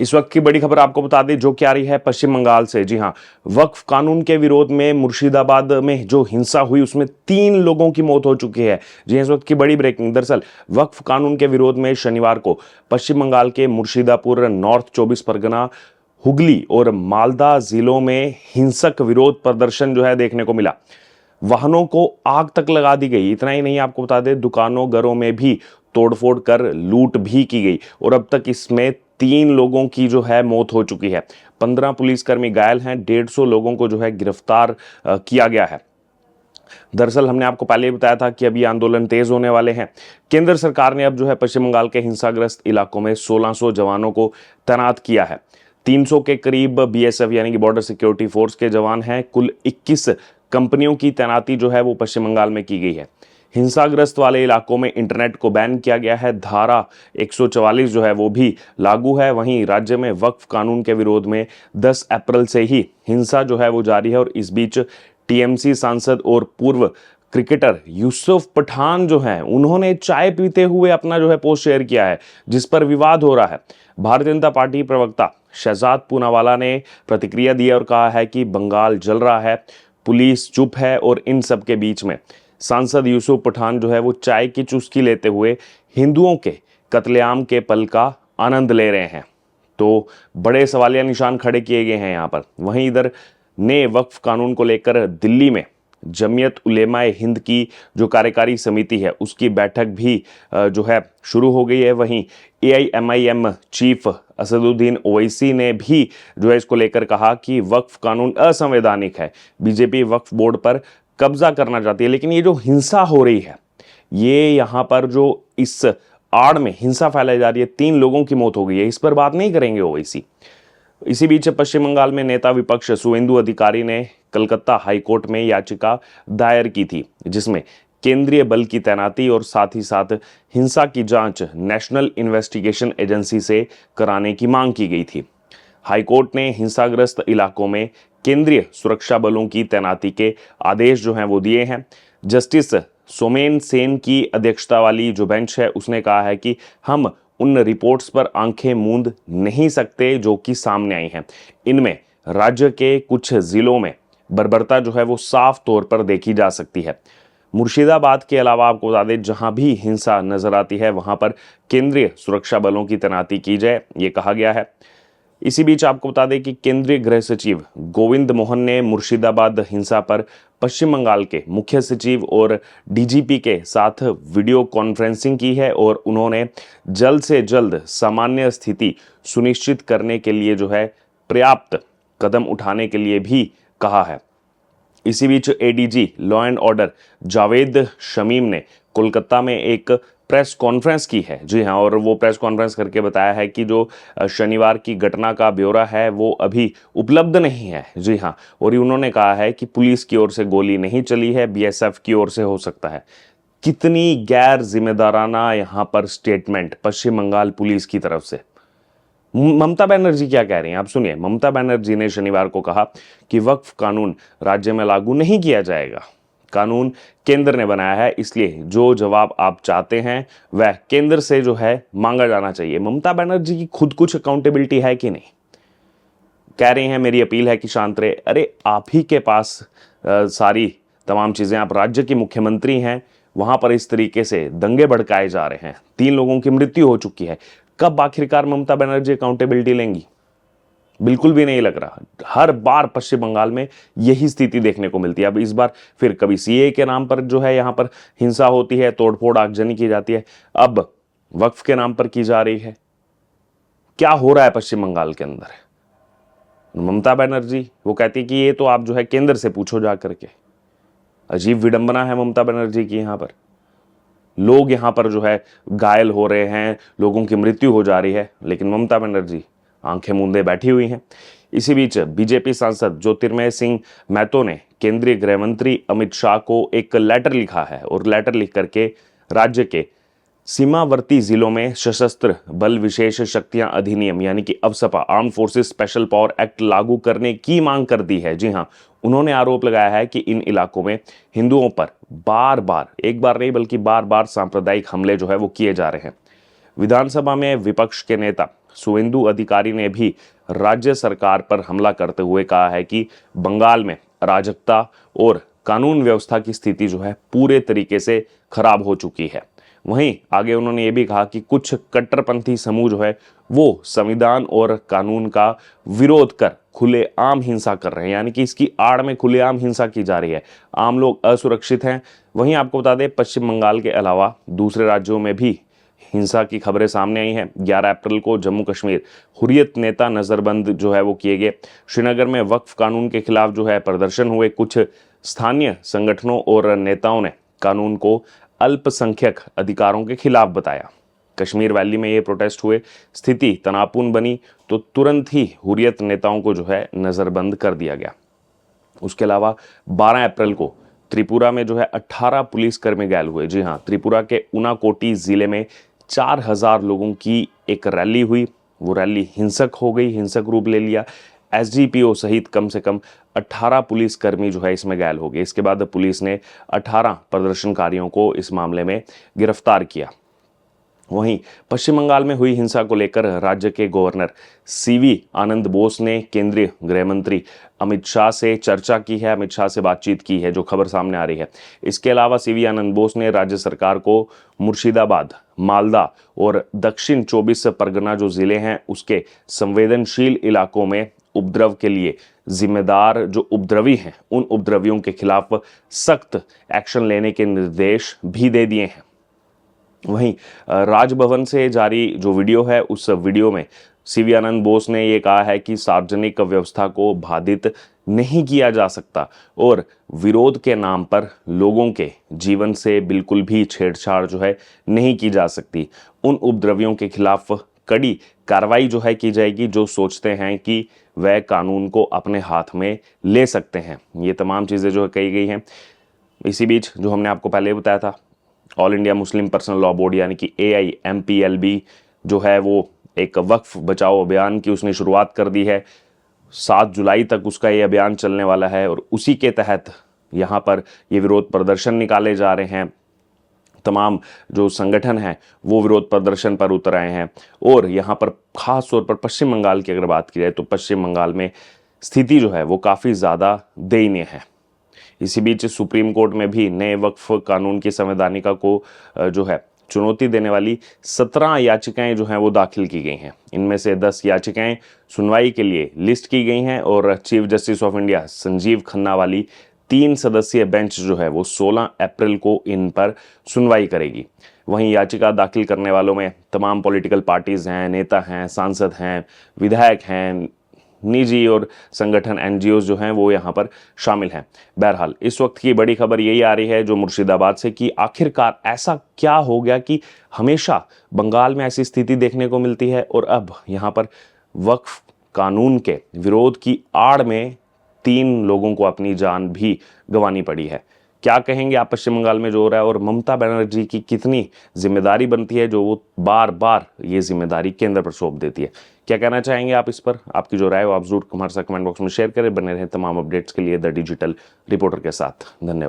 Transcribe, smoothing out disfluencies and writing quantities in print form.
इस वक्त की बड़ी खबर आपको बता दें जो कि आ रही है पश्चिम बंगाल से। जी हां, वक्फ कानून के विरोध में मुर्शिदाबाद में जो हिंसा हुई उसमें 3 लोगों की मौत हो चुकी है। जी हां, इस वक्त की बड़ी ब्रेकिंग। दरअसल वक्फ कानून के विरोध में शनिवार को पश्चिम बंगाल के मुर्शिदापुर, नॉर्थ 24 परगना, हुगली और मालदा जिलों में हिंसक विरोध प्रदर्शन जो है देखने को मिला। वाहनों को आग तक लगा दी गई। इतना ही नहीं, आपको बता दें दुकानों घरों में भी तोड़फोड़ कर लूट भी की गई और अब तक इसमें 3 लोगों की जो है मौत हो चुकी है। 15 पुलिसकर्मी घायल हैं। 150 लोगों को जो है गिरफ्तार किया गया है। दरअसल हमने आपको पहले ही बताया था कि अब ये आंदोलन तेज होने वाले हैं। केंद्र सरकार ने अब जो है पश्चिम बंगाल के हिंसाग्रस्त इलाकों में 1600 जवानों को तैनात किया है। 300 के करीब बीएसएफ यानी कि बॉर्डर सिक्योरिटी फोर्स के जवान हैं। कुल 21 कंपनियों की तैनाती जो है वो पश्चिम बंगाल में की गई है। हिंसाग्रस्त वाले इलाकों में इंटरनेट को बैन किया गया है। धारा 144 जो है वो भी लागू है। वहीं राज्य में वक्फ कानून के विरोध में 10 अप्रैल से ही हिंसा जो है वो जारी है और इस बीच टीएमसी सांसद और पूर्व क्रिकेटर यूसुफ पठान जो हैं उन्होंने चाय पीते हुए अपना जो है पोस्ट शेयर किया है जिस पर विवाद हो रहा है। भारतीय जनता पार्टी प्रवक्ता शहजाद पूनावाला ने प्रतिक्रिया दी और कहा है कि बंगाल जल रहा है, पुलिस चुप है और इन सब के बीच में सांसद यूसुफ पठान जो है वो चाय की चुस्की लेते हुए हिंदुओं के कत्लेआम के पल का आनंद ले रहे हैं। तो बड़े सवालिया निशान खड़े किए गए हैं यहाँ पर। वहीं इधर ने वक्फ कानून को लेकर दिल्ली में जमीयत उलेमाए हिंद की जो कार्यकारी समिति है उसकी बैठक भी जो है शुरू हो गई है। वहीं एआईएमआईएम चीफ असदुद्दीन ओवैसी ने भी जो है इसको लेकर कहा कि वक्फ कानून असंवैधानिक है। बीजेपी वक्फ बोर्ड पर कब्जा करना चाहती है। लेकिन ये जो हिंसा हो रही है, ये यहाँ पर जो इस आड़ में हिंसा फैलाई जा रही है, 3 लोगों की मौत हो गई है, इस पर बात नहीं करेंगे ओवैसी। इसी बीच पश्चिम बंगाल में नेता विपक्ष शुवेंदु अधिकारी ने कलकत्ता हाईकोर्ट में याचिका दायर की थी जिसमें केंद्रीय बल की तैनाती और साथ ही साथ हिंसा की जांच नेशनल इन्वेस्टिगेशन एजेंसी से कराने की मांग की गई थी। हाईकोर्ट ने हिंसाग्रस्त इलाकों में केंद्रीय सुरक्षा बलों की तैनाती के आदेश जो हैं वो दिए हैं। जस्टिस सोमेन सेन की अध्यक्षता वाली जो बेंच है उसने कहा है कि हम उन रिपोर्ट्स पर आंखें मूंद नहीं सकते जो कि सामने आई हैं। इनमें राज्य के कुछ जिलों में बर्बरता जो है वो साफ तौर पर देखी जा सकती है। मुर्शिदाबाद के अलावा आपको बता दें जहां भी हिंसा नजर आती है वहां पर केंद्रीय सुरक्षा बलों की तैनाती की जाए, ये कहा गया है। इसी बीच आपको बता दें कि केंद्रीय गृह सचिव गोविंद मोहन ने मुर्शिदाबाद हिंसा पर पश्चिम बंगाल के मुख्य सचिव और डीजीपी के साथ वीडियो कॉन्फ्रेंसिंग की है और उन्होंने जल्द से जल्द सामान्य स्थिति सुनिश्चित करने के लिए जो है पर्याप्त कदम उठाने के लिए भी कहा है। इसी बीच ADG law and order Javed Shamim ने कोलकाता में एक प्रेस कॉन्फ्रेंस की है। जी हाँ, और वो प्रेस कॉन्फ्रेंस करके बताया है कि जो शनिवार की घटना का ब्यौरा है वो अभी उपलब्ध नहीं है। जी हाँ, और उन्होंने कहा है कि पुलिस की ओर से गोली नहीं चली है, बीएसएफ की ओर से हो सकता है। कितनी गैर जिम्मेदाराना यहाँ पर स्टेटमेंट पश्चिम बंगाल पुलिस की तरफ से। ममता बनर्जी क्या कह रही हैं आप सुनिए। ममता बनर्जी ने शनिवार को कहा कि वक्फ कानून राज्य में लागू नहीं किया जाएगा। कानून केंद्र ने बनाया है, इसलिए जो जवाब आप चाहते हैं वह केंद्र से जो है मांगा जाना चाहिए। ममता बनर्जी की खुद कुछ अकाउंटेबिलिटी है कि नहीं? कह रही हैं मेरी अपील है कि शांत रहे। अरे आप ही के पास सारी तमाम चीजें, आप राज्य की मुख्यमंत्री हैं, वहां पर इस तरीके से दंगे भड़काए जा रहे हैं, 3 लोगों की मृत्यु हो चुकी है। कब आखिरकार ममता बनर्जी अकाउंटेबिलिटी लेंगी? बिल्कुल भी नहीं लग रहा। हर बार पश्चिम बंगाल में यही स्थिति देखने को मिलती है। अब इस बार फिर कभी सीए के नाम पर जो है यहाँ पर हिंसा होती है, तोड़फोड़ आगजनी की जाती है, अब वक्फ के नाम पर की जा रही है। क्या हो रहा है पश्चिम बंगाल के अंदर? ममता बनर्जी वो कहती कि ये तो आप जो है केंद्र से पूछो जा करके। अजीब विडंबना है ममता बनर्जी की। यहाँ पर लोग यहाँ पर जो है घायल हो रहे हैं, लोगों की मृत्यु हो जा रही है, लेकिन ममता बनर्जी आंखें मूंदे बैठी हुई हैं। इसी बीच बीजेपी सांसद ज्योतिर्मय सिंह महतो ने केंद्रीय गृह मंत्री अमित शाह को एक लेटर लिखा है और लेटर लिख करके राज्य के सीमावर्ती जिलों में सशस्त्र बल विशेष शक्तियां अधिनियम यानी कि अवसपा armed forces special power act लागू करने की मांग कर दी है। जी हां, उन्होंने आरोप लगाया है कि इन इलाकों में हिंदुओं पर बार बार, एक बार नहीं बल्कि बार बार सांप्रदायिक हमले जो है वो किए जा रहे हैं। विधानसभा में विपक्ष के नेता शुवेंदु अधिकारी ने भी राज्य सरकार पर हमला करते हुए कहा है कि बंगाल में अराजकता और कानून व्यवस्था की स्थिति जो है पूरे तरीके से खराब हो चुकी है। वहीं आगे उन्होंने ये भी कहा कि कुछ कट्टरपंथी समूह जो है वो संविधान और कानून का विरोध कर खुलेआम हिंसा कर रहे हैं, यानी कि इसकी आड़ में खुलेआम हिंसा की जा रही है, आम लोग असुरक्षित हैं। वहीं आपको बता दें पश्चिम बंगाल के अलावा दूसरे राज्यों में भी हिंसा की खबरें सामने आई हैं। 11 अप्रैल को जम्मू कश्मीर हुर्रियत नेता नजरबंद जो है वो किए गए। श्रीनगर में वक्फ कानून के खिलाफ जो है प्रदर्शन हुए। कुछ स्थानीय संगठनों और नेताओं ने कानून को अल्पसंख्यक अधिकारों के खिलाफ बताया। कश्मीर वैली में ये प्रोटेस्ट हुए, स्थिति तनावपूर्ण बनी तो तुरंत ही हुर्रियत नेताओं को जो है नजरबंद कर दिया गया। उसके अलावा 12 अप्रैल को त्रिपुरा में जो है 18 पुलिसकर्मी घायल हुए। जी हाँ, त्रिपुरा के उनाकोटी जिले में 4000 लोगों की एक रैली हुई। वो रैली हिंसक हो गई, हिंसक रूप ले लिया। एसडीपीओ सहित कम से कम 18 पुलिसकर्मी जो है इसमें घायल हो गए। इसके बाद पुलिस ने 18 प्रदर्शनकारियों को इस मामले में गिरफ्तार किया। वहीं पश्चिम बंगाल में हुई हिंसा को लेकर राज्य के गवर्नर सीवी आनंद बोस ने केंद्रीय गृह मंत्री अमित शाह से चर्चा की है, अमित शाह से बातचीत की है, जो खबर सामने आ रही है। इसके अलावा सीवी आनंद बोस ने राज्य सरकार को मुर्शिदाबाद, मालदा और दक्षिण 24 परगना जो जिले हैं उसके संवेदनशील इलाकों में उपद्रव के लिए जिम्मेदार जो उपद्रवी हैं उन उपद्रवियों के खिलाफ सख्त एक्शन लेने के निर्देश भी दे दिए हैं। वहीं राजभवन से जारी जो वीडियो है उस वीडियो में सीवी आनंद बोस ने ये कहा है कि सार्वजनिक व्यवस्था को बाधित नहीं किया जा सकता और विरोध के नाम पर लोगों के जीवन से बिल्कुल भी छेड़छाड़ जो है नहीं की जा सकती। उन उपद्रवियों के खिलाफ कड़ी कार्रवाई जो है की जाएगी जो सोचते हैं कि वह कानून को अपने हाथ में ले सकते हैं। ये तमाम चीज़ें जो कही गई हैं। इसी बीच जो हमने आपको पहले बताया था, all India Muslim personal law board यानी कि AIMPLB जो है वो एक वक्फ बचाओ अभियान की उसने शुरुआत कर दी है। 7 जुलाई तक उसका ये अभियान चलने वाला है और उसी के तहत यहाँ पर ये विरोध प्रदर्शन निकाले जा रहे हैं। तमाम जो संगठन हैं वो विरोध प्रदर्शन पर उतर आए हैं और यहाँ पर खास तौर पर पश्चिम बंगाल की अगर बात की जाए तो पश्चिम बंगाल में स्थिति जो है वो काफ़ी ज़्यादा दयनीय है। इसी बीच सुप्रीम कोर्ट में भी नए वक्फ कानून की संवैधानिका को जो है चुनौती देने वाली 17 याचिकाएं जो हैं वो दाखिल की गई हैं। इनमें से 10 याचिकाएं सुनवाई के लिए लिस्ट की गई हैं और chief justice of India Sanjeev Khanna वाली 3 सदस्यीय बेंच जो है वो 16 अप्रैल को इन पर सुनवाई करेगी। वहीं याचिका दाखिल करने वालों में तमाम पॉलिटिकल पार्टीज हैं, नेता हैं, सांसद हैं, विधायक हैं, निजी और संगठन NGOs जो हैं वो यहाँ पर शामिल हैं। बहरहाल इस वक्त की बड़ी खबर यही आ रही है जो मुर्शिदाबाद से कि आखिरकार ऐसा क्या हो गया कि हमेशा बंगाल में ऐसी स्थिति देखने को मिलती है और अब यहाँ पर वक्फ कानून के विरोध की आड़ में 3 लोगों को अपनी जान भी गंवानी पड़ी है। क्या कहेंगे आप पश्चिम बंगाल में जो हो रहा है और ममता बनर्जी की कितनी जिम्मेदारी बनती है जो वो बार बार ये जिम्मेदारी केंद्र पर सौंप देती है। क्या कहना चाहेंगे आप इस पर? आपकी जो राय हो आप जरूर हमारे साथ कमेंट बॉक्स में शेयर करें। बने रहें तमाम अपडेट्स के लिए द डिजिटल रिपोर्टर के साथ। धन्यवाद।